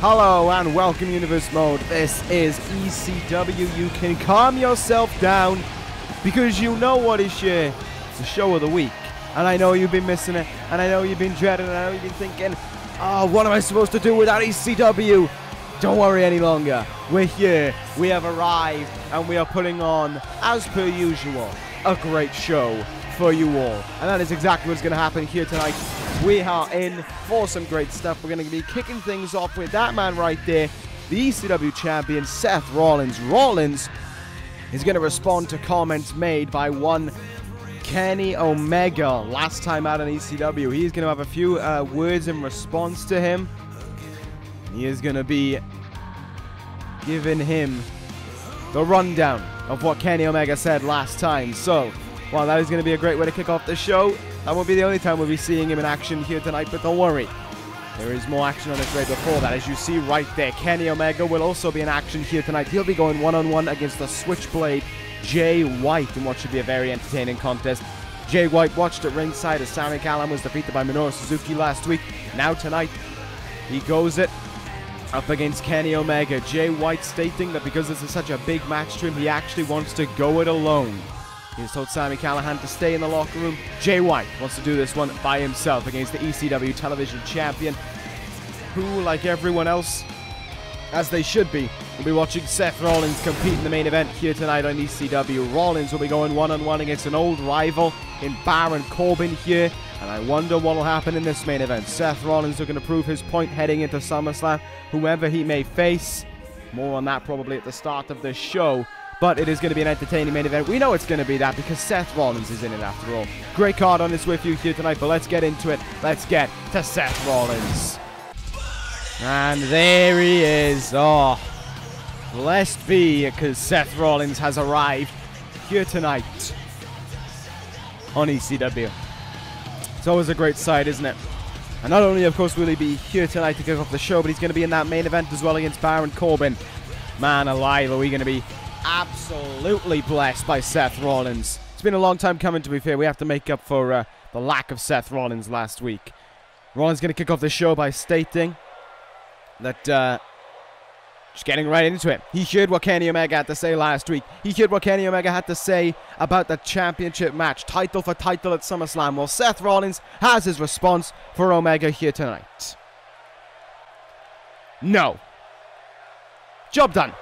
Hello and welcome Universe Mode. This is ECW. You can calm yourself down because you know what is the show of the week. And I know you've been missing it, and I know you've been dreading it, and I know you've been thinking, oh, what am I supposed to do without ECW? Don't worry any longer. We're here, we have arrived, and we are putting on, as per usual, a great show for you all. And that is exactly what's going to happen here tonight. We are in for some great stuff. We're going to be kicking things off with that man right there, the ECW champion, Seth Rollins. Rollins is going to respond to comments made by one Kenny Omega last time out on ECW. He's going to have a few words in response to him. He is going to be giving him the rundown of what Kenny Omega said last time. So, while that is going to be a great way to kick off the show, that won't be the only time we'll be seeing him in action here tonight, but don't worry. There is more action on his way before that. As you see right there, Kenny Omega will also be in action here tonight. He'll be going one-on-one against the Switchblade, Jay White, in what should be a very entertaining contest. Jay White watched at ringside as Sami was defeated by Minoru Suzuki last week. Now tonight, he goes it up against Kenny Omega. Jay White stating that because this is such a big match to him, he actually wants to go it alone. He has told Sami Callihan to stay in the locker room. Jay White wants to do this one by himself against the ECW television champion, who, like everyone else, as they should be, will be watching Seth Rollins compete in the main event here tonight on ECW. Rollins will be going one-on-one against an old rival in Baron Corbin here, and I wonder what will happen in this main event. Seth Rollins looking to prove his point heading into SummerSlam, whoever he may face. More on that probably at the start of the show. But it is going to be an entertaining main event. We know it's going to be that because Seth Rollins is in it after all. Great card on this with you here tonight, but let's get into it. Let's get to Seth Rollins. And there he is. Oh, blessed be, because Seth Rollins has arrived here tonight on ECW. It's always a great sight, isn't it? And not only, of course, will he be here tonight to kick off the show, but he's going to be in that main event as well against Baron Corbin. Man alive, are we going to be absolutely blessed by Seth Rollins. It's been a long time coming, to be fair. We have to make up for the lack of Seth Rollins last week. Rollins going to kick off the show by stating that, just getting right into it. He heard what Kenny Omega had to say last week. He heard what Kenny Omega had to say about the championship match, title for title at SummerSlam. Well, Seth Rollins has his response for Omega here tonight. No. Job done.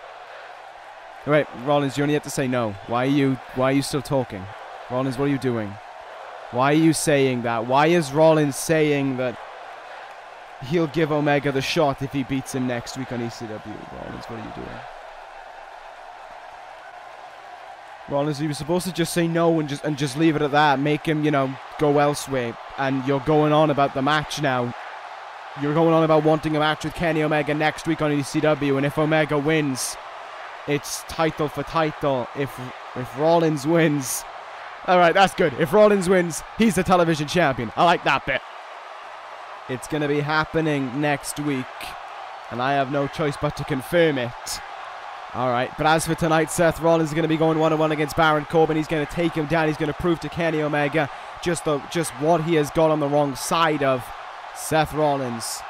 Alright, Rollins, you only have to say no. Why are you still talking? Rollins, what are you doing? Why are you saying that? Why is Rollins saying that he'll give Omega the shot if he beats him next week on ECW? Rollins, what are you doing? Rollins, you were supposed to just say no and just leave it at that. Make him, go elsewhere. And you're going on about the match now. You're going on about wanting a match with Kenny Omega next week on ECW, and if Omega wins, it's title for title. If Rollins wins... Alright, that's good. If Rollins wins, he's the television champion. I like that bit. It's going to be happening next week, and I have no choice but to confirm it. Alright, but as for tonight, Seth Rollins is going to be going one-on-one against Baron Corbin. He's going to take him down. He's going to prove to Kenny Omega just what he has got on the wrong side of. Seth Rollins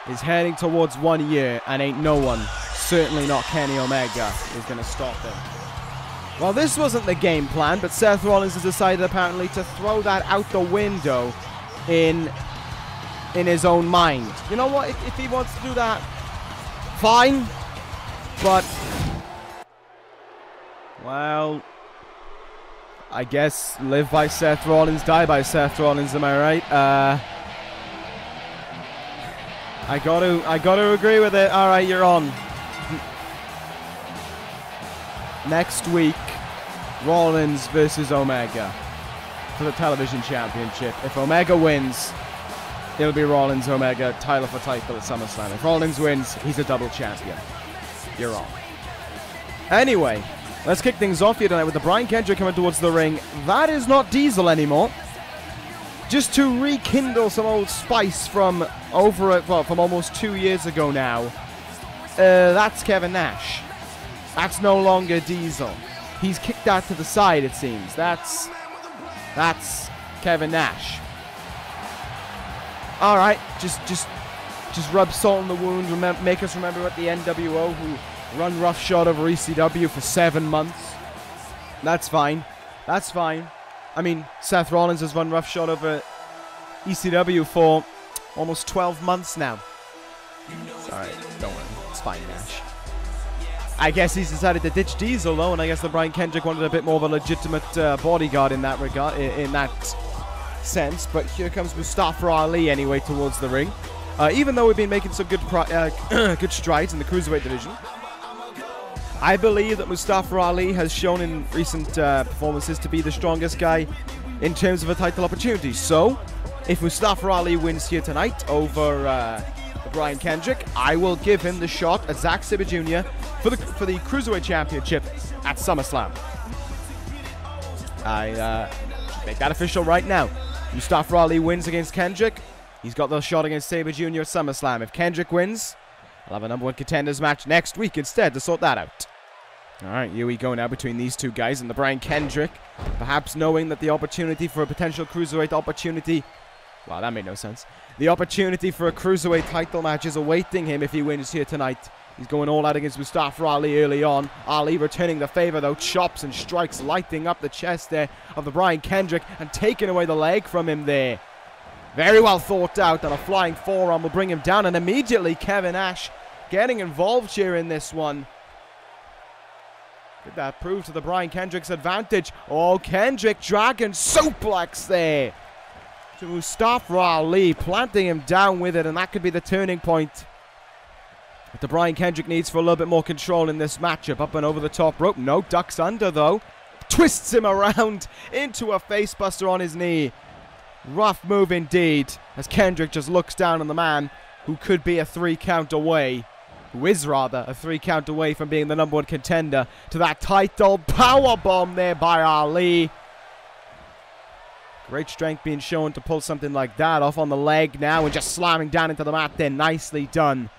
is heading towards 1 year, and ain't no one, certainly not Kenny Omega, is going to stop him. Well, this wasn't the game plan, but Seth Rollins has decided apparently to throw that out the window in his own mind. You know what? If he wants to do that, fine. But, well, I guess live by Seth Rollins, die by Seth Rollins, am I right? I gotta agree with it. Alright, you're on. Next week, Rollins versus Omega for the television championship. If Omega wins, it'll be Rollins Omega title for title at SummerSlam. If Rollins wins, he's a double champion. You're on. Anyway, let's kick things off here tonight with the Brian Kendrick coming towards the ring. That is not Diesel anymore. Just to rekindle some old spice from from almost 2 years ago now. That's Kevin Nash. That's no longer Diesel. He's kicked that to the side, it seems. That's Kevin Nash. Alright, just just rub salt in the wound, make us remember what the NWO who run roughshod over ECW for 7 months. That's fine. That's fine. I mean, Seth Rollins has run roughshod over ECW for almost 12 months now. It's alright, don't worry. It's fine, Nash. I guess he's decided to ditch Diesel, though, and I guess that Brian Kendrick wanted a bit more of a legitimate bodyguard in that regard, in that sense. But here comes Mustafa Ali anyway towards the ring. Even though we've been making some good good strides in the Cruiserweight division, I believe that Mustafa Ali has shown in recent performances to be the strongest guy in terms of a title opportunity. So, if Mustafa Ali wins here tonight over Brian Kendrick, I will give him the shot at Zack Sabre Jr. for the Cruiserweight Championship at SummerSlam. I make that official right now. Mustafa Ali wins against Kendrick. He's got the shot against Sabre Jr. at SummerSlam. If Kendrick wins, I'll have a number 1 contenders match next week instead to sort that out. Alright, here we go now between these two guys and the Brian Kendrick. Perhaps knowing that the opportunity for a potential Cruiserweight opportunity... Wow, that made no sense. The opportunity for a Cruiserweight title match is awaiting him if he wins here tonight. He's going all out against Mustafa Ali early on. Ali returning the favor, though. Chops and strikes lighting up the chest there of the Brian Kendrick and taking away the leg from him there. Very well thought out, and a flying forearm will bring him down. And immediately Kevin Nash getting involved here in this one. Did that prove to the Brian Kendrick's advantage? Oh, Kendrick dragon suplex there to Mustafa Ali, planting him down with it, and that could be the turning point that the Brian Kendrick needs for a little bit more control in this matchup. Up and over the top rope. No, ducks under, though. Twists him around into a facebuster on his knee. Rough move indeed, as Kendrick just looks down on the man who could be a 3 count away, who is rather a 3 count away from being the number 1 contender to that title. Powerbomb there by Ali. Great strength being shown to pull something like that off on the leg now and just slamming down into the mat there. Nicely done.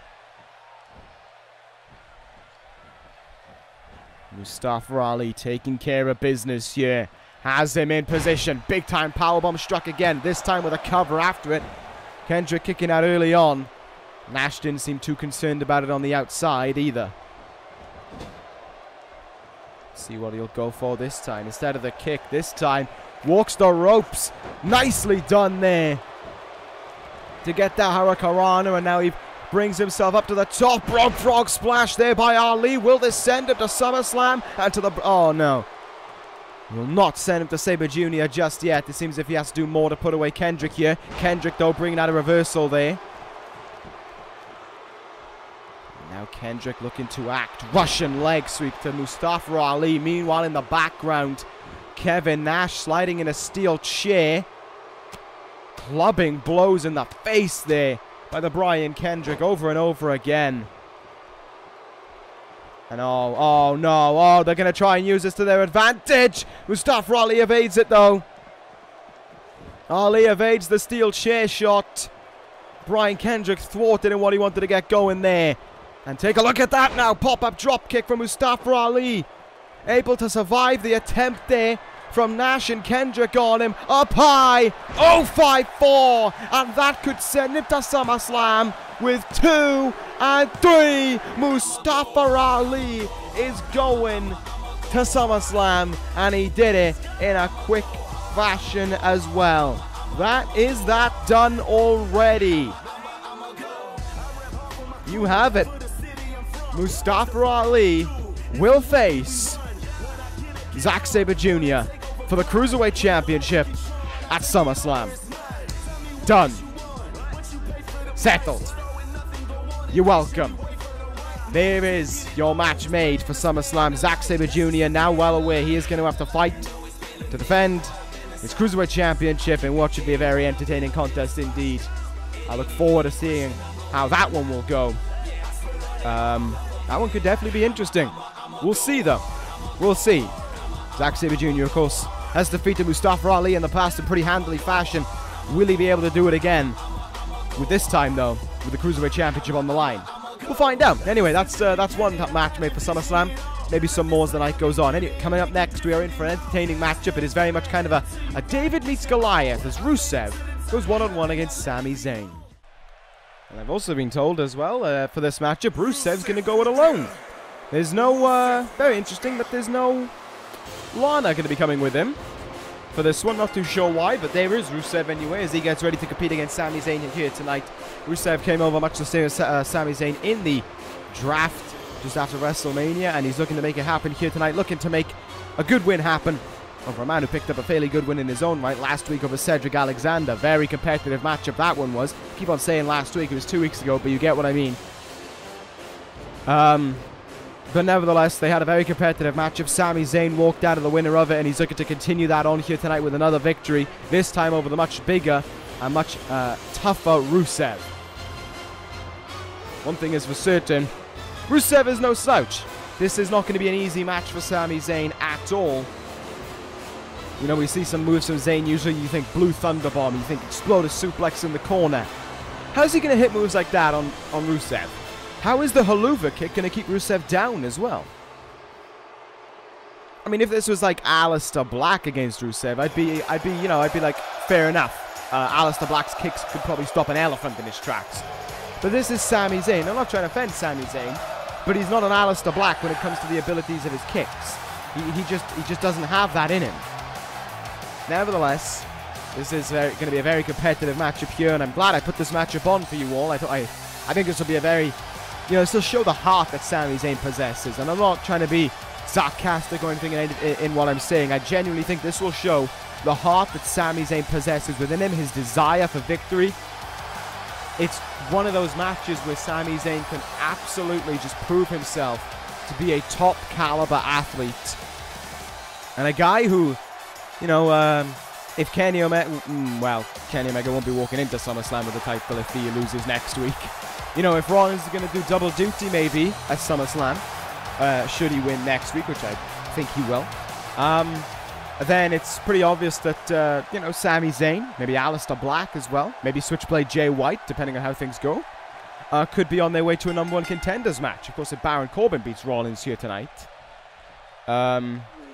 Mustafa Ali taking care of business here. Has him in position. Big time powerbomb struck again. This time with a cover after it. Kendrick kicking out early on. Nash didn't seem too concerned about it on the outside either. See what he'll go for this time. Instead of the kick this time, walks the ropes. Nicely done there to get that Hurricanrana, and now he brings himself up to the top rope. Frog splash there by Ali. Will this send him to SummerSlam and to the... Oh, no. Will not send him to Sabre Jr. just yet. It seems as if he has to do more to put away Kendrick here. Kendrick, though, bringing out a reversal there. Now Kendrick looking to act. Russian leg sweep to Mustafa Ali. Meanwhile, in the background, Kevin Nash sliding in a steel chair. Clubbing blows in the face there by the Brian Kendrick over and over again. And oh no, they're going to try and use this to their advantage. Mustafa Ali evades it, though. Ali evades the steel chair shot. Brian Kendrick thwarted in what he wanted to get going there. And take a look at that now. Pop-up drop kick from Mustafa Ali. Able to survive the attempt there from Nash and Kendrick on him. Up high. 0-5-4. And that could send him to SummerSlam with 2 and 3. Mustafa Ali is going to SummerSlam. And he did it in a quick fashion as well. That is that done already. You have it. Mustafa Ali will face Zack Sabre Jr. for the Cruiserweight Championship at SummerSlam. Done. Settled. You're welcome. There is your match made for SummerSlam. Zack Sabre Jr. now well aware he is going to have to fight to defend his Cruiserweight Championship in what should be a very entertaining contest indeed. I look forward to seeing how that one will go. That one could definitely be interesting. We'll see, though. We'll see. Zack Sabre Jr., of course, has defeated Mustafa Ali in the past in pretty handily fashion. Will he be able to do it again? With this time, though, with the Cruiserweight Championship on the line. We'll find out. Anyway, that's one match made for SummerSlam. Maybe some more as the night goes on. Anyway, coming up next, we are in for an entertaining matchup. It is very much kind of a David meets Goliath as Rusev goes one-on-one against Sami Zayn. And I've also been told as well, for this matchup, Rusev's going to go it alone. There's no, very interesting that there's no Lana going to be coming with him for this one. Not too sure why, but there is Rusev anyway as he gets ready to compete against Sami Zayn here tonight. Rusev came over much the same as Sami Zayn in the draft just after WrestleMania, and he's looking to make it happen here tonight, looking to make a good win happen over a man who picked up a fairly good win in his own right last week over Cedric Alexander. Very competitive matchup that one was. Keep on saying last week, it was 2 weeks ago, but you get what I mean. But nevertheless, they had a very competitive matchup. Sami Zayn walked out of the winner of it, and he's looking to continue that on here tonight with another victory, this time over the much bigger and much tougher Rusev. One thing is for certain, Rusev is no slouch. This is not going to be an easy match for Sami Zayn at all. You know, we see some moves from Zayn. Usually you think Blue Thunder Bomb, you think Explosive Suplex in the corner. How's he going to hit moves like that on Rusev? How is the Haluva kick going to keep Rusev down as well? I mean, if this was like Aleister Black against Rusev, I'd be like, fair enough. Aleister Black's kicks could probably stop an elephant in his tracks. But this is Sami Zayn. I'm not trying to offend Sami Zayn, but he's not an Aleister Black when it comes to the abilities of his kicks. He just doesn't have that in him. Nevertheless, this is going to be a very competitive matchup here, and I'm glad I put this matchup on for you all. I think this will be a very, this will show the heart that Sami Zayn possesses, and I'm not trying to be sarcastic or anything in what I'm saying. I genuinely think this will show the heart that Sami Zayn possesses within him, his desire for victory. It's one of those matches where Sami Zayn can absolutely just prove himself to be a top caliber athlete, and a guy who, if Kenny Omega, Kenny Omega won't be walking into SummerSlam with the title if he loses next week. If Rollins is going to do double duty maybe at SummerSlam, should he win next week, which I think he will, then it's pretty obvious that, Sami Zayn, maybe Aleister Black as well, maybe Switchblade Jay White, depending on how things go, could be on their way to a #1 contenders match. Of course, if Baron Corbin beats Rollins here tonight,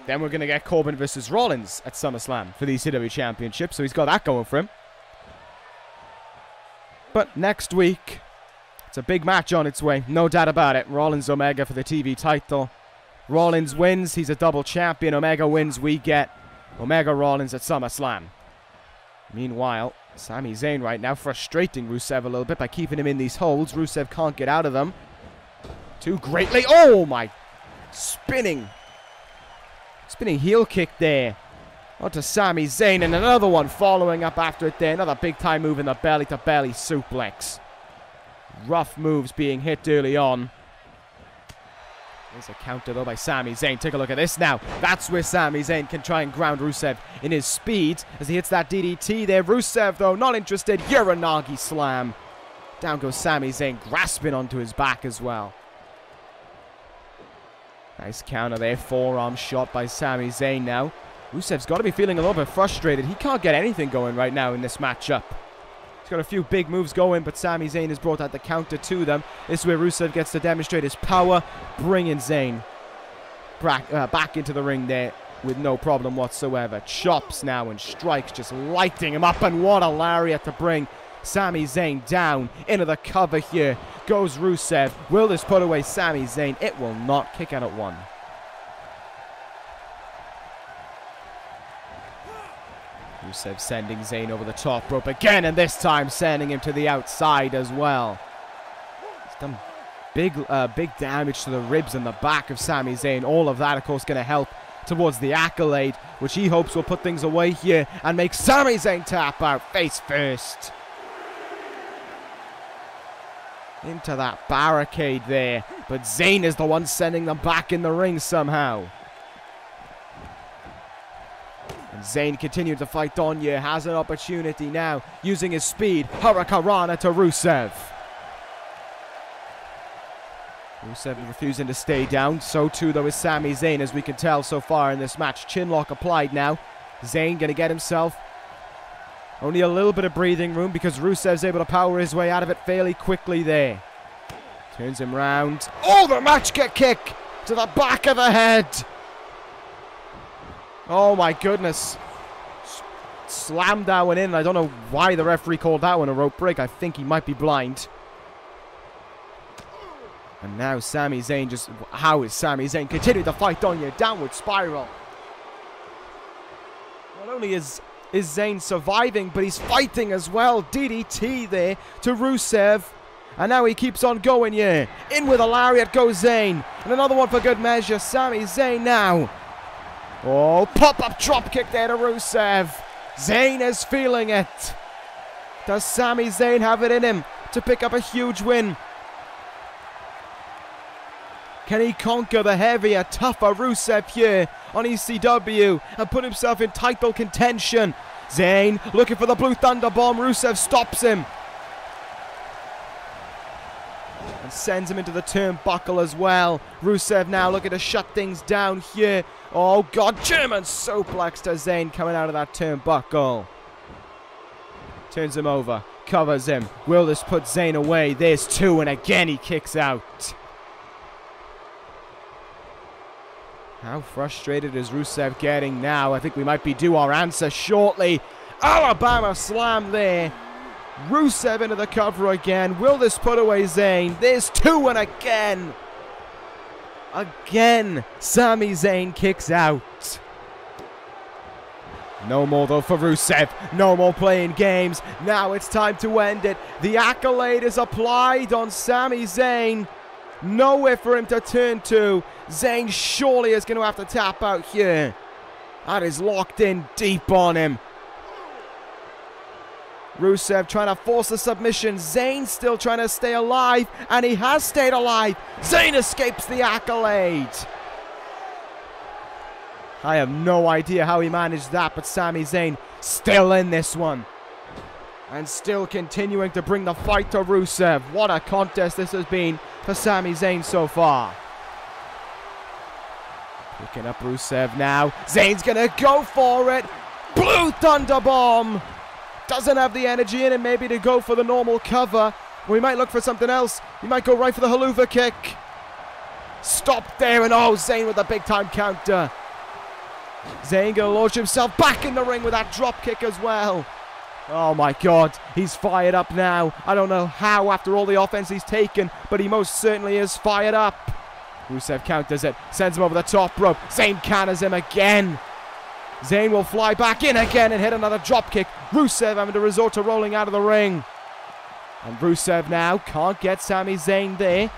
then we're going to get Corbin versus Rollins at SummerSlam for the ECW Championship, so he's got that going for him. But next week, it's a big match on its way, no doubt about it. Rollins Omega for the TV title. Rollins wins, he's a double champion. Omega wins, we get Omega Rollins at SummerSlam. Meanwhile, Sami Zayn right now frustrating Rusev a little bit by keeping him in these holds. Rusev can't get out of them too greatly. Oh my, spinning heel kick there onto Sami Zayn, and another one following up after it there. Another big time move in the belly to belly suplex. Rough moves being hit early on. There's a counter though by Sami Zayn. Take a look at this now. That's where Sami Zayn can try and ground Rusev in his speed as he hits that DDT there. Rusev though not interested. Uranagi slam. Down goes Sami Zayn, grasping onto his back as well. Nice counter there. Forearm shot by Sami Zayn now. Rusev's got to be feeling a little bit frustrated. He can't get anything going right now in this matchup. He's got a few big moves going, but Sami Zayn has brought out the counter to them. This is where Rusev gets to demonstrate his power, bringing Zayn back into the ring there with no problem whatsoever. Chops now and strikes, just lighting him up, and what a lariat to bring Sami Zayn down into the cover here. Goes Rusev. Will this put away Sami Zayn? It will not. Kick out at 1. Rusev sending Zayn over the top rope again, and this time sending him to the outside as well. He's done big damage to the ribs and the back of Sami Zayn. All of that, of course, going to help towards the accolade, which he hopes will put things away here and make Sami Zayn tap out face first. Into that barricade there, but Zayn is the one sending them back in the ring somehow. And Zayn continued to fight on here, has an opportunity now, using his speed. Hurricanrana to Rusev. Rusev refusing to stay down, so too though is Sami Zayn, as we can tell so far in this match. Chinlock applied now. Zayn going to get himself only a little bit of breathing room because Rusev's able to power his way out of it fairly quickly there. Turns him round. Oh, the match kick to the back of the head. Oh my goodness. Slammed that one in. I don't know why the referee called that one a rope break. I think he might be blind. And now Sami Zayn just... How is Sami Zayn continuing to fight on you? Downward spiral. Not only is Zayn surviving, but he's fighting as well. DDT there to Rusev. And now he keeps on going, yeah. In with a lariat goes Zayn. And another one for good measure. Sami Zayn now. Oh, pop-up dropkick there to Rusev. Zayn is feeling it. Does Sami Zayn have it in him to pick up a huge win? Can he conquer the heavier, tougher Rusev here on ECW and put himself in title contention? Zayn looking for the Blue Thunder Bomb. Rusev stops him. And sends him into the turnbuckle as well. Rusev now looking to shut things down here. Oh God, German suplex to Zayn coming out of that turnbuckle. Turns him over, covers him. Will this put Zayn away? There's two, and again he kicks out. How frustrated is Rusev getting now? I think we might be due our answer shortly. Alabama slam there. Rusev into the cover again. Will this put away Zayn? There's two, and again. Again, Sami Zayn kicks out. No more though for Rusev. No more playing games. Now it's time to end it. The accolade is applied on Sami Zayn. Nowhere for him to turn to. Zayn surely is going to have to tap out here. That is locked in deep on him. Rusev trying to force a submission. Zayn still trying to stay alive, and he has stayed alive. Zayn escapes the accolade. I have no idea how he managed that, but Sami Zayn still in this one. And still continuing to bring the fight to Rusev. What a contest this has been for Sami Zayn so far. Picking up Rusev now. Zayn's going to go for it. Blue Thunder Bomb. Doesn't have the energy in him maybe to go for the normal cover. We might look for something else. He might go right for the haluva kick. Stop there, and oh, Zayn with a big time counter. Zayn going to launch himself back in the ring with that drop kick as well. Oh my God, he's fired up now. I don't know how after all the offense he's taken, but he most certainly is fired up. Rusev counters it, sends him over the top rope. Zayn counters him again. Zayn will fly back in again and hit another drop kick. Rusev having to resort to rolling out of the ring. And Rusev now can't get Sami Zayn there.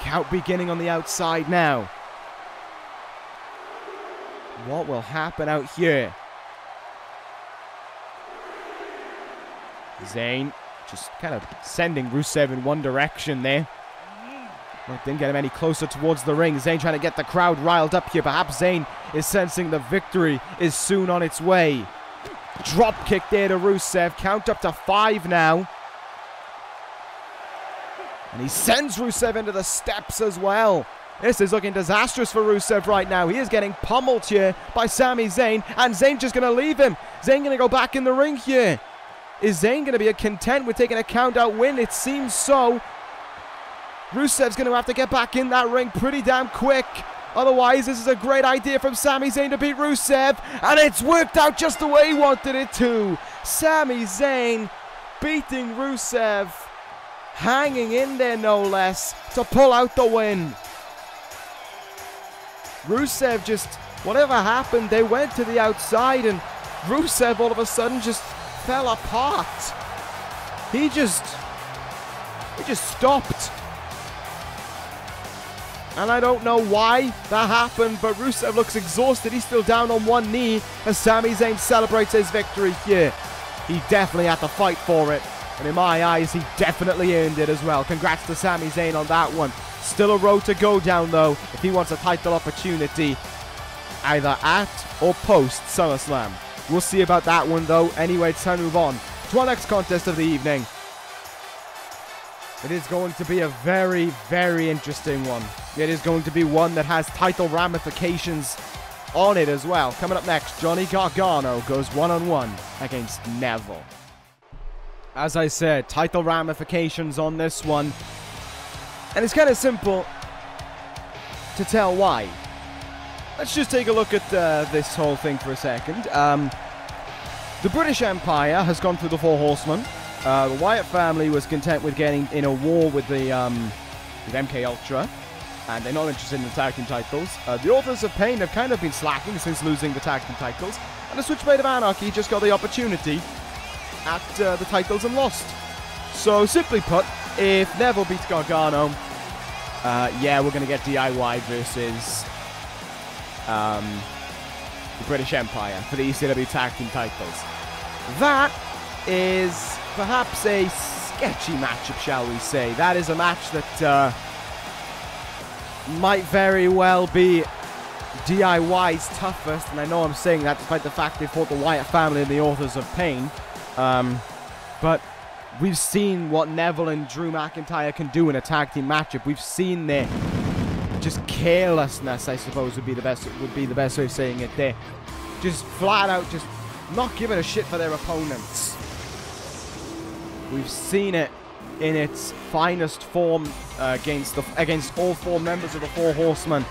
Count beginning on the outside now. What will happen out here? Zayn just kind of sending Rusev in one direction there. Well, didn't get him any closer towards the ring. Zayn trying to get the crowd riled up here. Perhaps Zayn is sensing the victory is soon on its way. Drop kick there to Rusev. Count up to 5 now. And he sends Rusev into the steps as well. This is looking disastrous for Rusev right now. He is getting pummeled here by Sami Zayn. And Zayn just going to leave him. Zayn going to go back in the ring here. Is Zayn going to be content with taking a count-out win? It seems so. Rusev's going to have to get back in that ring pretty damn quick. Otherwise, this is a great idea from Sami Zayn to beat Rusev. And it's worked out just the way he wanted it to. Sami Zayn beating Rusev. Hanging in there, no less, to pull out the win. Rusev just, whatever happened, they went to the outside. And Rusev all of a sudden just fell apart. He just stopped. And I don't know why that happened, but Rusev looks exhausted. He's still down on one knee as Sami Zayn celebrates his victory here. He definitely had to fight for it. And in my eyes, he definitely earned it as well. Congrats to Sami Zayn on that one. Still a road to go down, though, if he wants a title opportunity, either at or post SummerSlam. We'll see about that one, though. Anyway, it's time to move on to our next contest of the evening. It is going to be a very, very interesting one. It is going to be one that has title ramifications on it as well. Coming up next, Johnny Gargano goes one-on-one against Neville. As I said, title ramifications on this one. And it's kind of simple to tell why. Let's just take a look at this whole thing for a second. The British Empire has gone through the Four Horsemen. The Wyatt family was content with getting in a war with the with MK Ultra, and they're not interested in the tag team titles. The Authors of Pain have kind of been slacking since losing the tag team titles, and the Switchblade of Anarchy just got the opportunity at the titles and lost. So, simply put, if Neville beats Gargano, yeah, we're going to get DIY versus the British Empire for the ECW tag team titles. That is perhaps a sketchy matchup, shall we say. That is a match that might very well be DIY's toughest, and I know I'm saying that despite the fact they fought the Wyatt family and the Authors of Pain. But we've seen what Neville and Drew McIntyre can do in a tag team matchup. We've seen their just carelessness, I suppose would be the best way of saying it there. Just flat out, just not giving a shit for their opponents. We've seen it in its finest form against all four members of the Four Horsemen.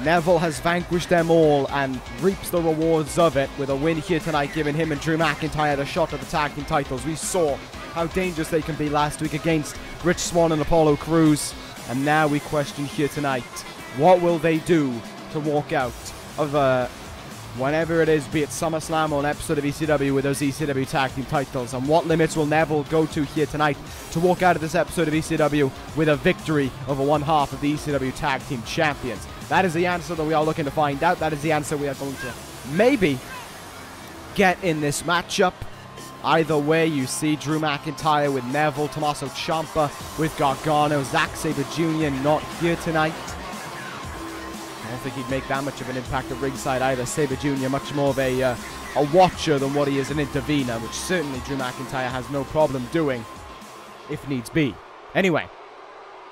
Neville has vanquished them all and reaps the rewards of it with a win here tonight, giving him and Drew McIntyre the shot at the tag team titles. We saw how dangerous they can be last week against Rich Swann and Apollo Crews, and now we question here tonight, what will they do to walk out of whenever it is, be it SummerSlam or an episode of ECW with those ECW tag team titles, and what limits will Neville go to here tonight to walk out of this episode of ECW with a victory over one half of the ECW tag team champions? That is the answer that we are looking to find out. That is the answer we are going to maybe get in this matchup. Either way, you see Drew McIntyre with Neville, Tomasso Ciampa with Gargano, Zack Sabre Jr. not here tonight. I don't think he'd make that much of an impact at ringside either. Sabre Jr. much more of a watcher than what he is an intervener, which certainly Drew McIntyre has no problem doing if needs be. Anyway,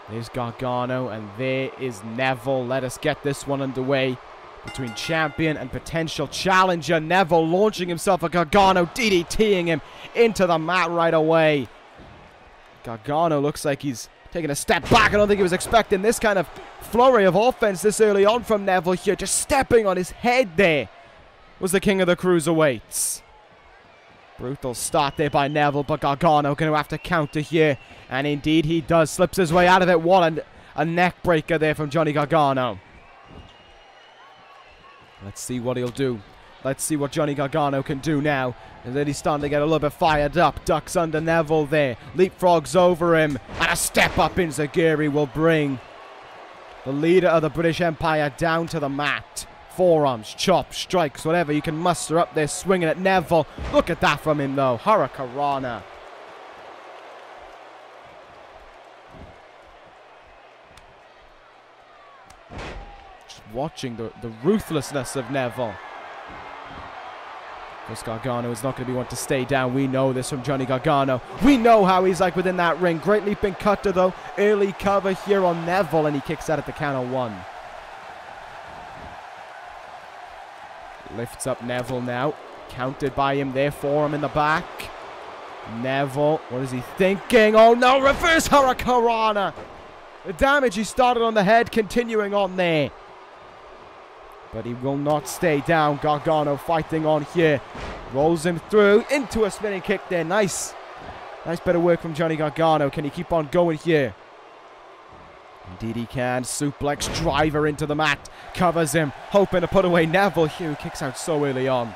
there's Gargano and there is Neville. Let us get this one underway between champion and potential challenger. Neville launching himself at Gargano, DDTing him into the mat right away. Gargano looks like he's taking a step back. I don't think he was expecting this kind of flurry of offense this early on from Neville here. Just stepping on his head there was the king of the cruiserweights. Brutal start there by Neville, but Gargano going to have to counter here. And indeed he does. Slips his way out of it. What a neck breaker there from Johnny Gargano. Let's see what he'll do. Let's see what Johnny Gargano can do now. And then he's starting to get a little bit fired up. Ducks under Neville there. Leapfrogs over him. And a step up enziguri will bring the leader of the British Empire down to the mat. Forearms, chops, strikes, whatever you can muster up there, swinging at Neville. Look at that from him though. Hurricanrana. Just watching the ruthlessness of Neville. This Gargano is not going to be one to stay down. We know this from Johnny Gargano. We know how he's like within that ring. Great leaping cutter though. Early cover here on Neville, and he kicks out at the count of one. Lifts up Neville now. Counted by him there. Forearm in the back. Neville, what is he thinking? Oh no, reverse Hurricanrana. The damage he started on the head continuing on there. But he will not stay down. Gargano fighting on here. Rolls him through into a spinning kick there. Nice. Nice bit of work from Johnny Gargano. Can he keep on going here? Indeed he can. Suplex driver into the mat. Covers him. Hoping to put away Neville here, who kicks out so early on.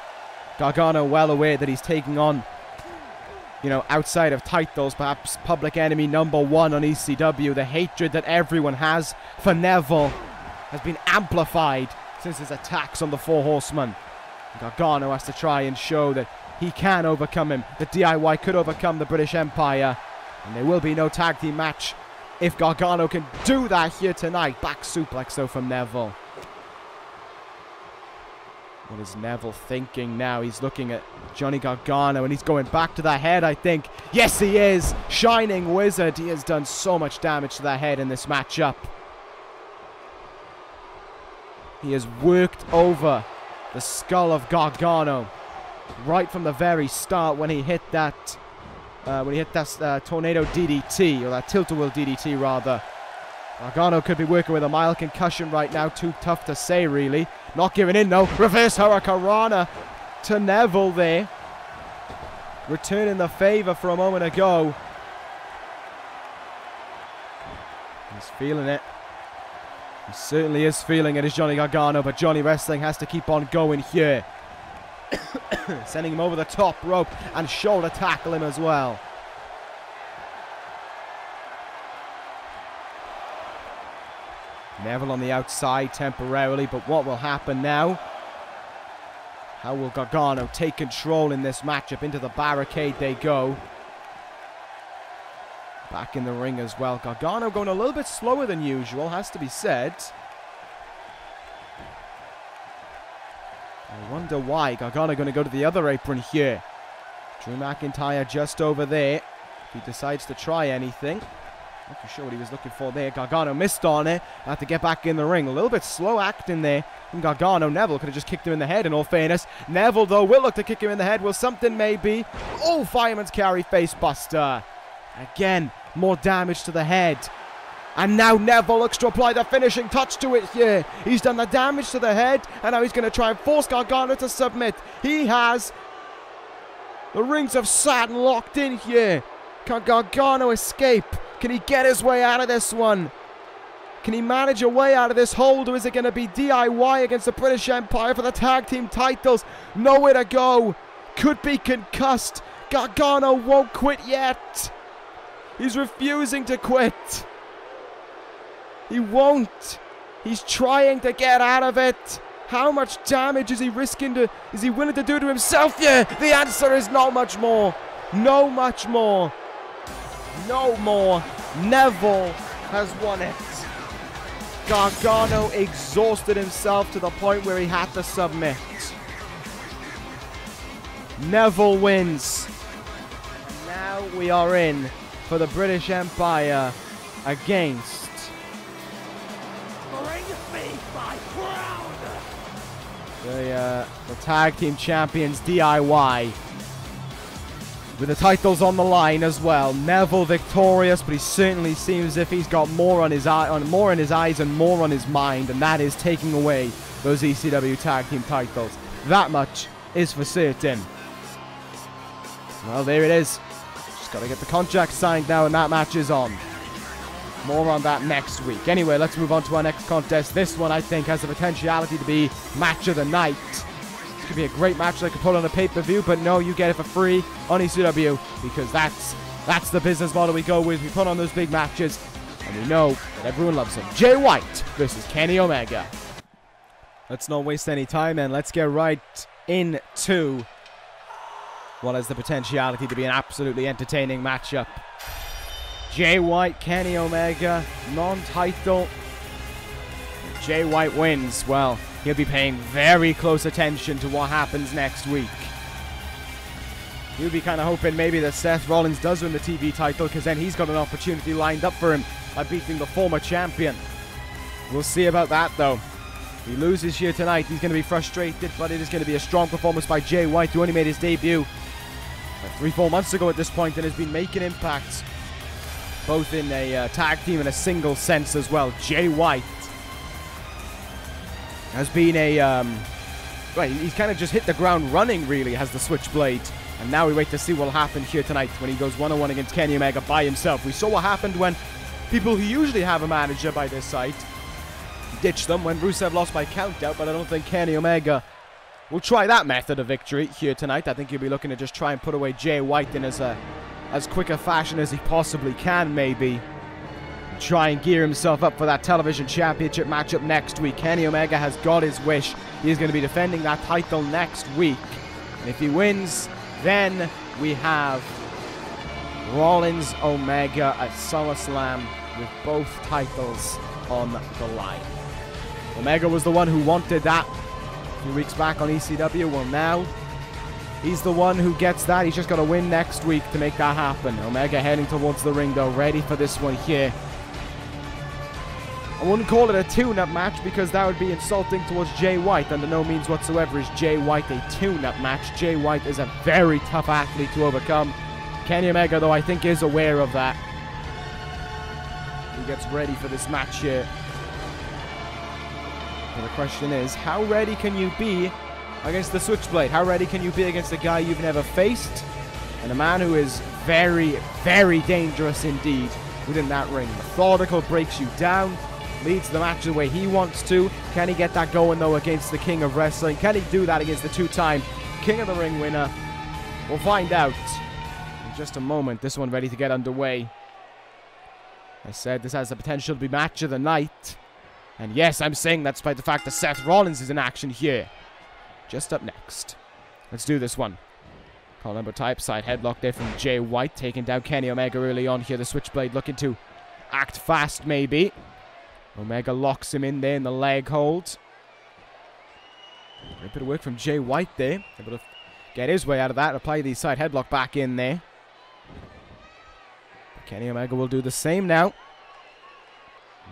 Gargano well aware that he's taking on, you know, outside of titles, perhaps public enemy number one on ECW. The hatred that everyone has for Neville has been amplified since his attacks on the Four Horsemen. Gargano has to try and show that he can overcome him. The DIY could overcome the British Empire. And there will be no tag team match if Gargano can do that here tonight. Back suplex though from Neville. What is Neville thinking now? He's looking at Johnny Gargano and he's going back to the head, I think. Yes, he is. Shining Wizard. He has done so much damage to the head in this matchup. He has worked over the skull of Gargano right from the very start when he hit that tornado DDT, or that tilt-a-whirl DDT rather. Gargano could be working with a mild concussion right now. Too tough to say really. Not giving in though. Reverse Hurricanrana to Neville there. Returning the favor for a moment ago. He's feeling it. He certainly is feeling it, is Johnny Gargano, but Johnny Wrestling has to keep on going here. Sending him over the top rope and shoulder tackle him as well. Neville on the outside temporarily, but what will happen now? How will Gargano take control in this matchup? Into the barricade they go. Back in the ring as well. Gargano going a little bit slower than usual, has to be said. I wonder why. Gargano going to go to the other apron here. Drew McIntyre just over there. If he decides to try anything. Not too sure what he was looking for there. Gargano missed on it. Had to get back in the ring. A little bit slow acting there from Gargano. Neville could have just kicked him in the head, in all fairness. Neville, though, will look to kick him in the head. Will something maybe? Oh, fireman's carry face buster. Again, more damage to the head. And now Neville looks to apply the finishing touch to it here. He's done the damage to the head, and now he's going to try and force Gargano to submit. He has. The rings of Saturn locked in here. Can Gargano escape? Can he get his way out of this one? Can he manage a way out of this hold, or is it going to be DIY against the British Empire for the tag team titles? Nowhere to go. Could be concussed. Gargano won't quit yet. He's refusing to quit. He won't. He's trying to get out of it. How much damage is he risking to... Is he willing to do to himself? Yeah, the answer is not much more. No much more. No more. Neville has won it. Gargano exhausted himself to the point where he had to submit. Neville wins. Now we are in for the British Empire against... Bring me my crown! The tag team champions DIY. With the titles on the line as well. Neville victorious, but he certainly seems as if he's got more on his more in his eyes and more on his mind, and that is taking away those ECW tag team titles. That much is for certain. Well, there it is. Just got to get the contract signed now, and that match is on. More on that next week. Anyway, let's move on to our next contest. This one, I think, has the potentiality to be match of the night. This could be a great match that I could put on a pay-per-view, but no, you get it for free on ECW, because that's the business model we go with. We put on those big matches, and we know that everyone loves them. Jay White versus Kenny Omega. Let's not waste any time, and let's get right into what has the potentiality to be an absolutely entertaining matchup. Jay White, Kenny Omega, non-title. Jay White wins. Well, he'll be paying very close attention to what happens next week. He'll be kind of hoping maybe that Seth Rollins does win the TV title, because then he's got an opportunity lined up for him by beating the former champion. We'll see about that, though. If he loses here tonight, he's going to be frustrated, but it is going to be a strong performance by Jay White, who only made his debut 3-4 months ago at this point and has been making impacts both in a tag team and a single sense as well. Jay White has been well, he's kind of just hit the ground running, really, has the Switchblade. And now we wait to see what will happen here tonight when he goes one-on-one against Kenny Omega by himself. We saw what happened when people who usually have a manager by their side ditched them when Rusev lost by countout, but I don't think Kenny Omega will try that method of victory here tonight. I think he'll be looking to just try and put away Jay White in as quick a fashion as he possibly can, maybe. Try and gear himself up for that television championship matchup next week. Kenny Omega has got his wish. He is going to be defending that title next week. And if he wins, then we have Rollins Omega at SummerSlam with both titles on the line. Omega was the one who wanted that a few weeks back on ECW. Well, now he's the one who gets that. He's just got to win next week to make that happen. Omega heading towards the ring, though, ready for this one here. I wouldn't call it a tune-up match because that would be insulting towards Jay White. Under no means whatsoever is Jay White a tune-up match. Jay White is a very tough athlete to overcome. Kenny Omega, though, I think is aware of that. He gets ready for this match here. And the question is, how ready can you be against the Switchblade? How ready can you be against a guy you've never faced? And a man who is very, very dangerous indeed within that ring. Methodical, breaks you down, leads the match the way he wants to. Can he get that going, though, against the King of Wrestling? Can he do that against the two-time King of the Ring winner? We'll find out in just a moment. This one ready to get underway. I said this has the potential to be match of the night. And yes, I'm saying that despite the fact that Seth Rollins is in action here. Just up next. Let's do this one. Call number type, side headlock there from Jay White, taking down Kenny Omega early on here. The Switchblade looking to act fast, maybe. Omega locks him in there in the leg hold. A bit of work from Jay White there. Able to get his way out of that and apply the side headlock back in there. Kenny Omega will do the same now.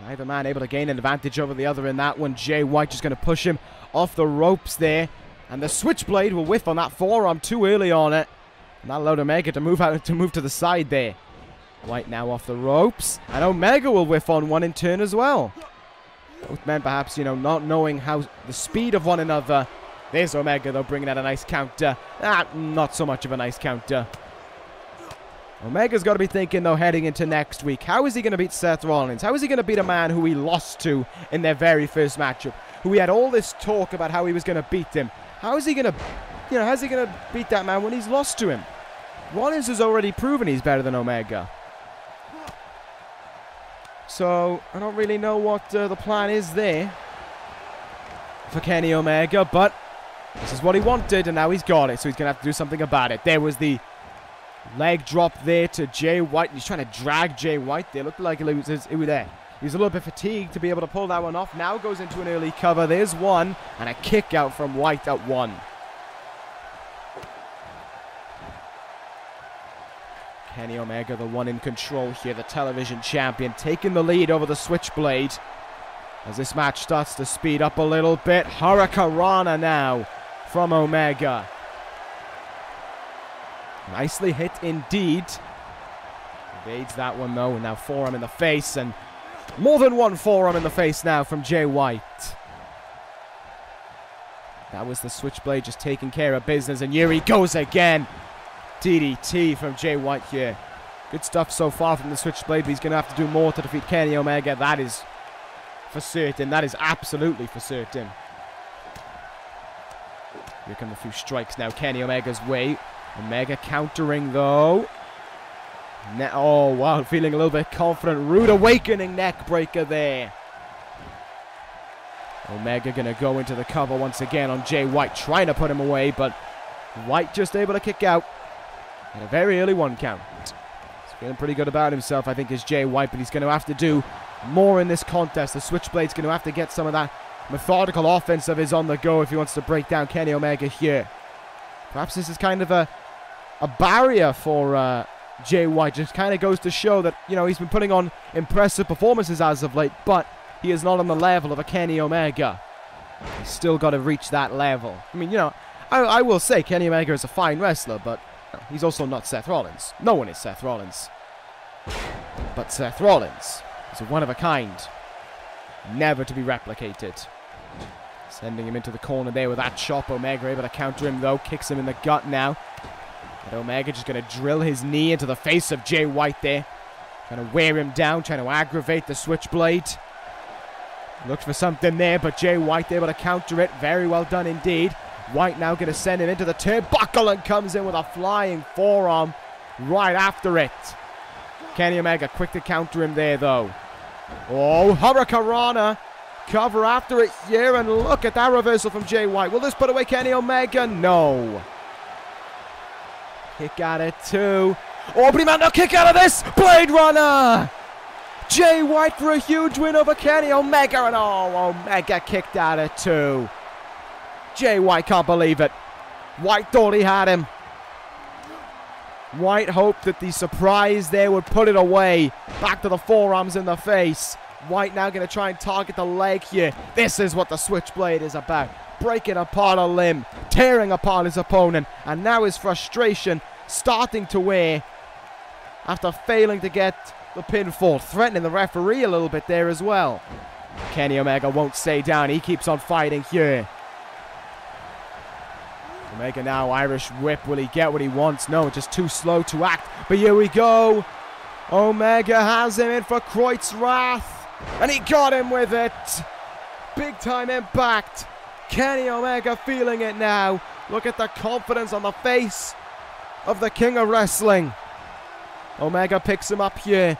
Neither man able to gain an advantage over the other in that one. Jay White just going to push him off the ropes there. And the Switchblade will whiff on that forearm too early on it. And that allowed Omega to move to the side there. White now off the ropes. And Omega will whiff on one in turn as well. Both men perhaps, you know, not knowing how the speed of one another. There's Omega, though, bringing out a nice counter. Not so much of a nice counter. Omega's got to be thinking, though, heading into next week. How is he going to beat Seth Rollins? How is he going to beat a man who he lost to in their very first matchup? Who he had all this talk about how he was going to beat him. How is he going to, how's he going to beat that man when he's lost to him? Rollins has already proven he's better than Omega. So, I don't really know what the plan is there for Kenny Omega, but this is what he wanted, and now he's got it, so he's going to have to do something about it. There was the leg drop there to Jay White. He's trying to drag Jay White there. Looked like he was there. He was a little bit fatigued to be able to pull that one off. Now goes into an early cover. There's one, and a kick out from White at one. Kenny Omega, the one in control here, the television champion, taking the lead over the Switchblade. As this match starts to speed up a little bit. Hurricanrana now from Omega. Nicely hit indeed. Evades that one though, and now forearm in the face, and more than one forearm in the face now from Jay White. That was the Switchblade just taking care of business, and here he goes again. DDT from Jay White here. Good stuff so far from the Switchblade, but he's going to have to do more to defeat Kenny Omega. That is for certain. That is absolutely for certain. Here come a few strikes now Kenny Omega's way. Omega countering though. Oh wow, feeling a little bit confident. Rude awakening neck breaker there. Omega gonna go into the cover once again on Jay White, trying to put him away, but White just able to kick out at a very early 1 count. He's feeling pretty good about himself, I think, is Jay White, but he's going to have to do more in this contest. The Switchblade's going to have to get some of that methodical offense of his on the go if he wants to break down Kenny Omega here. Perhaps this is kind of a barrier for Jay White. Just kind of goes to show that, you know, he's been putting on impressive performances as of late, but he is not on the level of a Kenny Omega. He's still got to reach that level. I mean, you know, I will say Kenny Omega is a fine wrestler, but he's also not Seth Rollins. No one is Seth Rollins. But Seth Rollins is one of a kind. Never to be replicated. Sending him into the corner there with that chop. Omega able to counter him though. Kicks him in the gut now. And Omega just going to drill his knee into the face of Jay White there. Trying to wear him down. Trying to aggravate the Switchblade. Looked for something there, but Jay White able to counter it. Very well done indeed. White now going to send him into the turnbuckle and comes in with a flying forearm right after it. Kenny Omega quick to counter him there though. Oh, Hurricanrana. Cover after it here, and look at that reversal from Jay White. Will this put away Kenny Omega? No. Kick out it too. Oh, but he might not kick out of this. Blade Runner. Jay White for a huge win over Kenny Omega, and oh, Omega kicked out it too. Jay White can't believe it. White thought he had him. White hoped that the surprise there would put it away. Back to the forearms in the face. White now going to try and target the leg here. This is what the Switchblade is about. Breaking apart a limb, tearing apart his opponent, and now his frustration starting to wear after failing to get the pinfall, threatening the referee a little bit there as well. Kenny Omega won't stay down. He keeps on fighting here. Omega now, Irish whip. Will he get what he wants? No, just too slow to act. But here we go. Omega has him in for Kreutz Wrath, and he got him with it. Big time impact. Kenny Omega feeling it now. Look at the confidence on the face of the King of Wrestling. Omega picks him up here.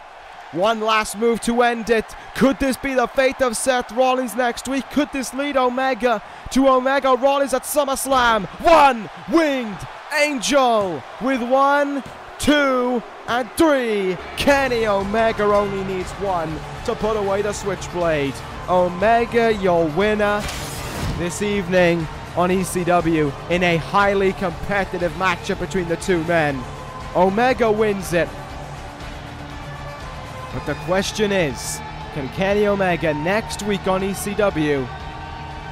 One last move to end it. Could this be the fate of Seth Rollins next week? Could this lead Omega to Omega Rollins at SummerSlam? One winged angel with 1, 2, and 3. Kenny Omega only needs one to put away the Switchblade. Omega, your winner this evening on ECW in a highly competitive matchup between the two men. Omega wins it. But the question is, can Kenny Omega next week on ECW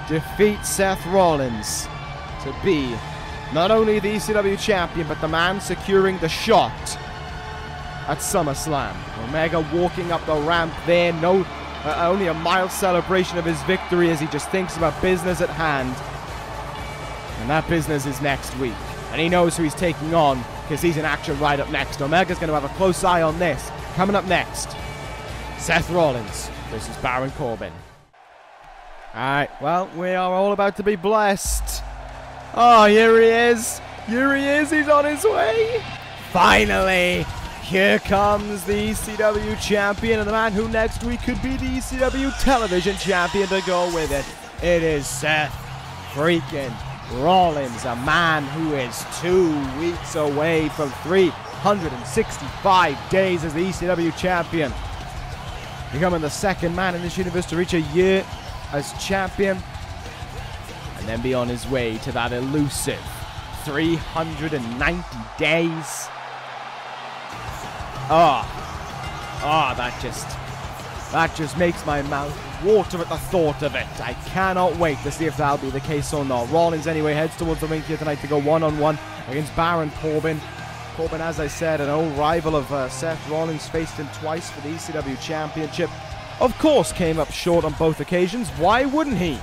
defeat Seth Rollins to be not only the ECW champion, but the man securing the shot at SummerSlam? Omega walking up the ramp there, only a mild celebration of his victory as he just thinks about business at hand. And that business is next week. And he knows who he's taking on because he's in action right up next. Omega's going to have a close eye on this. Coming up next, Seth Rollins versus Baron Corbin. Alright, well, we are all about to be blessed. Oh, here he is. Here he is. He's on his way. Finally, here comes the ECW champion and the man who next week could be the ECW television champion to go with it. It is Seth freaking Rollins, a man who is 2 weeks away from 365 days as the ECW champion, becoming the second man in this universe to reach a year as champion, and then be on his way to that elusive 390 days. That just makes my mouth water at the thought of it. I cannot wait to see if that'll be the case or not. Rollins anyway heads towards the ring here tonight to go one-on-one against Baron Corbin. Corbin, as I said, an old rival of Seth Rollins, faced him twice for the ECW Championship. Of course, came up short on both occasions. Why wouldn't he?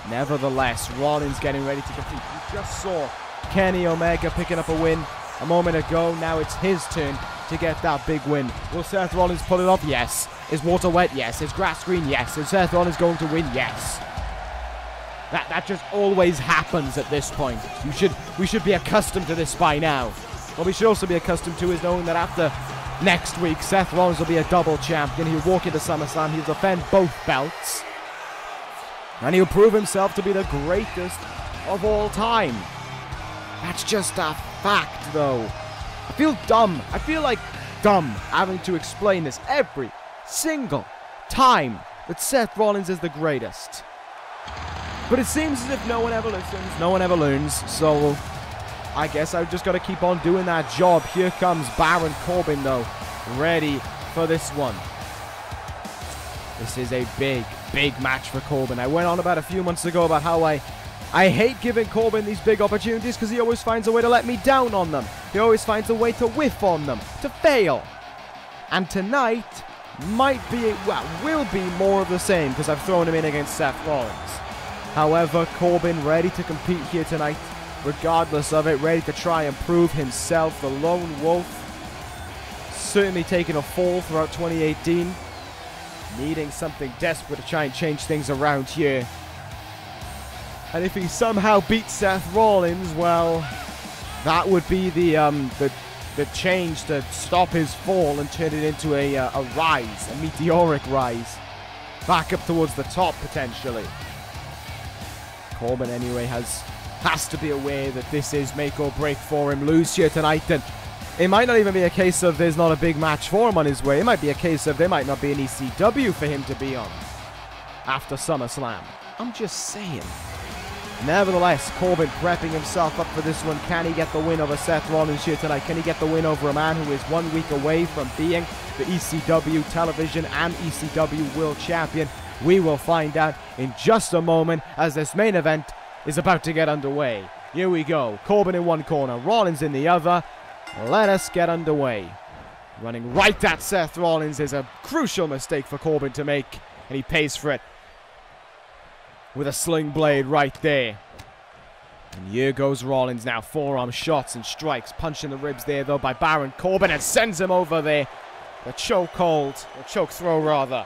Nevertheless, Rollins getting ready to compete. We just saw Kenny Omega picking up a win a moment ago. Now it's his turn to get that big win. Will Seth Rollins pull it off? Yes. Is water wet? Yes. Is grass green? Yes. Is Seth Rollins going to win? Yes. That just always happens at this point. We should be accustomed to this by now. What we should also be accustomed to is knowing that after next week, Seth Rollins will be a double champion. He'll walk into SummerSlam. He'll defend both belts. And he'll prove himself to be the greatest of all time. That's just a fact, though. I feel dumb. I feel like dumb having to explain this every single time that Seth Rollins is the greatest. But it seems as if no one ever listens, no one ever learns, so I guess I've just got to keep on doing that job. Here comes Baron Corbin, though, ready for this one. This is a big, big match for Corbin. I went on about a few months ago about how I hate giving Corbin these big opportunities because he always finds a way to let me down on them. He always finds a way to whiff on them, to fail. And tonight might be, well, will be more of the same because I've thrown him in against Seth Rollins. However, Corbin ready to compete here tonight, regardless of it, ready to try and prove himself. The lone wolf, certainly taking a fall throughout 2018, needing something desperate to try and change things around here. And if he somehow beats Seth Rollins, well, that would be the change to stop his fall and turn it into a rise, a meteoric rise, back up towards the top potentially. Corbin anyway has to be aware that this is make or break for him. Lose here tonight, and it might not even be a case of there's not a big match for him on his way. It might be a case of there might not be an ECW for him to be on after SummerSlam. I'm just saying. Nevertheless, Corbin prepping himself up for this one. Can he get the win over Seth Rollins here tonight? Can he get the win over a man who is 1 week away from being the ECW Television and ECW World Champion? We will find out in just a moment as this main event is about to get underway. Here we go. Corbin in one corner, Rollins in the other. Let us get underway. Running right at Seth Rollins is a crucial mistake for Corbin to make, and he pays for it with a sling blade right there. And here goes Rollins now. Forearm shots and strikes. Punch in the ribs there, though, by Baron Corbin, and sends him over there. A chokehold, or choke throw, rather.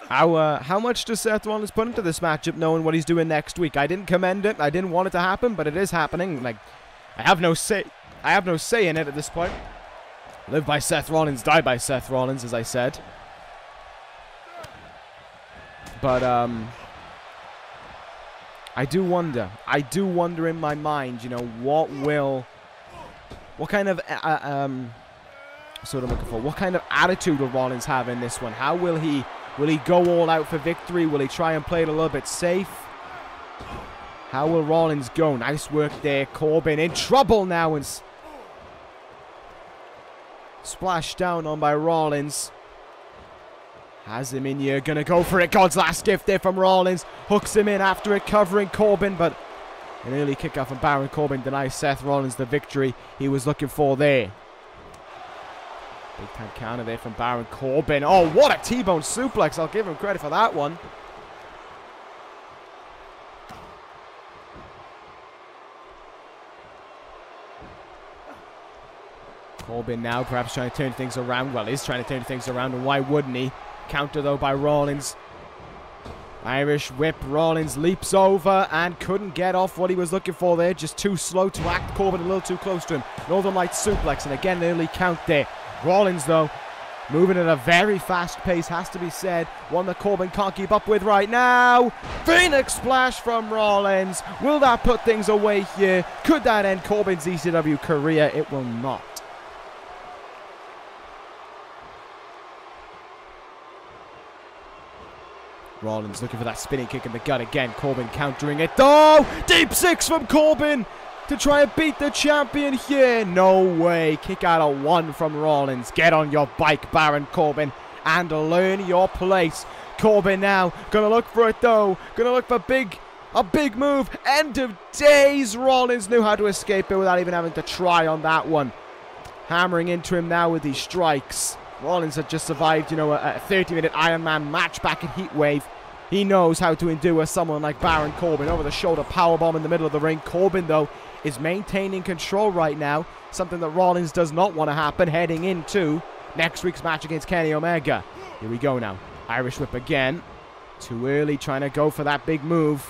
How much does Seth Rollins put into this matchup, knowing what he's doing next week? I didn't commend it. I didn't want it to happen, but it is happening. Like, I have no say in it at this point. Live by Seth Rollins, die by Seth Rollins, as I said. But I do wonder in my mind, you know, what kind of what kind of attitude will Rollins have in this one? How will he go all out for victory? Will he try and play it a little bit safe? How will Rollins go? Nice work there. Corbin in trouble now and splashed down on by Rollins. Has him in here, gonna go for it. God's last gift there from Rollins. Hooks him in after it, covering Corbin, but an early kick out from Baron Corbin denies Seth Rollins the victory he was looking for there. Big time counter there from Baron Corbin. Oh, what a T-bone suplex. I'll give him credit for that one. Corbin now perhaps trying to turn things around. Well, he's trying to turn things around, and why wouldn't he? Counter, though, by Rollins. Irish whip. Rollins leaps over and couldn't get off what he was looking for there. Just too slow to act. Corbin a little too close to him. Northern Light suplex, and again, an early count there. Rollins, though, moving at a very fast pace, has to be said. One that Corbin can't keep up with right now. Phoenix Splash from Rollins. Will that put things away here? Could that end Corbin's ECW career? It will not. Rollins looking for that spinning kick in the gut again. Corbin countering it. Oh! Deep six from Corbin to try and beat the champion here. No way. Kick out of one from Rollins. Get on your bike, Baron Corbin, and learn your place. Corbin now gonna look for it, though. Gonna look for a big move. End of days. Rollins knew how to escape it without even having to try on that one. Hammering into him now with these strikes. Rollins had just survived, you know, a 30-minute Iron Man match back in Heatwave. He knows how to endure someone like Baron Corbin. Over the shoulder powerbomb in the middle of the ring. Corbin, though, is maintaining control right now. Something that Rollins does not want to happen heading into next week's match against Kenny Omega. Here we go now. Irish whip again. Too early, trying to go for that big move.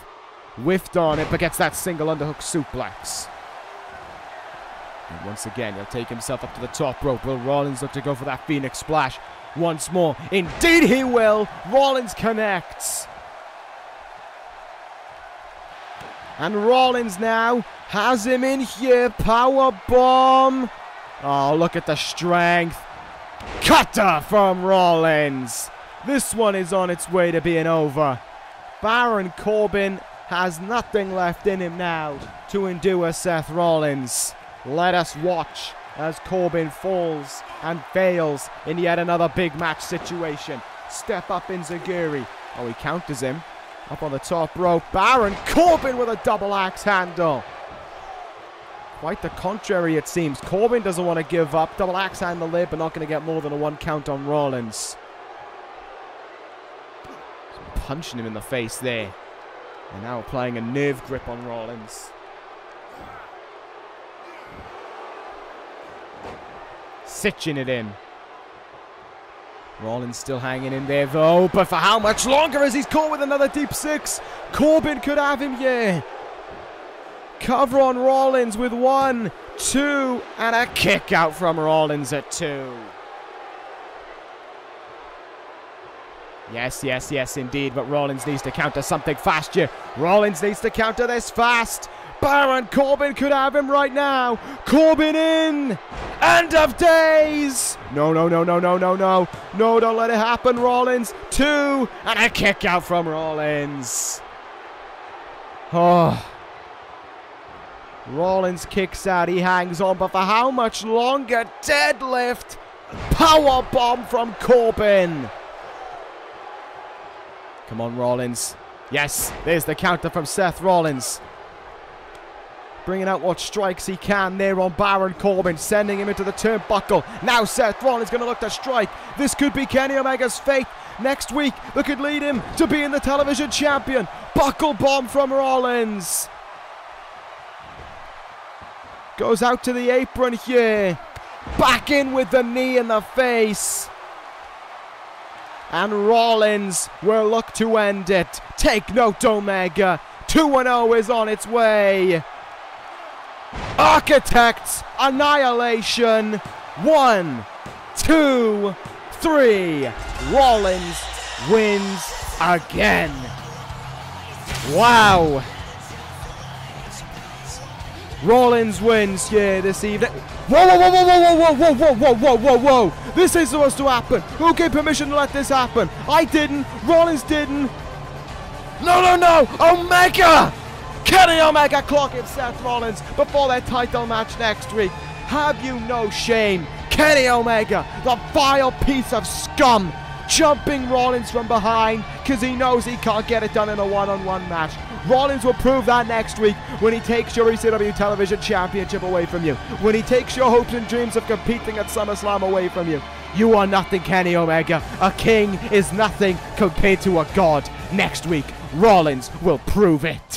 Whiffed on it, but gets that single underhook suplex. And once again, he'll take himself up to the top rope. Will Rollins look to go for that Phoenix Splash once more? Indeed he will. Rollins connects. And Rollins now has him in here. Power bomb. Oh, look at the strength. Cutter from Rollins. This one is on its way to being over. Baron Corbin has nothing left in him now to endure Seth Rollins. Let us watch as Corbin falls and fails in yet another big match situation. Step up in Zaguri. Oh, he counters him. Up on the top rope. Baron Corbin with a double axe handle. Quite the contrary, it seems. Corbin doesn't want to give up. Double axe handle there, but not going to get more than a one count on Rollins. Punching him in the face there. And now applying a nerve grip on Rollins. Sitching it in. Rollins still hanging in there, though. But for how much longer as he's caught with another deep six? Corbin could have him here. Cover on Rollins with 1, 2, and a kick out from Rollins at 2. Yes, yes, yes, indeed. But Rollins needs to counter something fast here. Rollins needs to counter this fast. Baron Corbin could have him right now. Corbin in. End of days. No, no, no, no, no, no, no. No, don't let it happen, Rollins. 2, and a kick out from Rollins. Oh. Rollins kicks out. He hangs on, but for how much longer? Deadlift. Power bomb from Corbin. Come on, Rollins. Yes, there's the counter from Seth Rollins. bringing out what strikes he can there on Baron Corbin, sending him into the turnbuckle. Now Seth Rollins going to look to strike. This could be Kenny Omega's fate next week that could lead him to being the television champion. Buckle bomb from Rollins. Goes out to the apron here. Back in with the knee in the face. And Rollins will look to end it. Take note, Omega. 2-0 is on its way. Architects annihilation. 1, 2, 3. Rollins wins again. Wow. Rollins wins here this evening. Whoa, whoa, whoa, whoa, whoa, whoa, whoa, whoa, whoa, whoa, whoa, whoa. This is supposed to happen. Who gave permission to let this happen? I didn't. Rollins didn't. No, no, no. Omega. Kenny Omega clocking Seth Rollins before their title match next week. Have you no shame? Kenny Omega, the vile piece of scum, jumping Rollins from behind because he knows he can't get it done in a one-on-one match. Rollins will prove that next week when he takes your ECW Television Championship away from you. When he takes your hopes and dreams of competing at SummerSlam away from you. You are nothing, Kenny Omega. A king is nothing compared to a god. Next week, Rollins will prove it.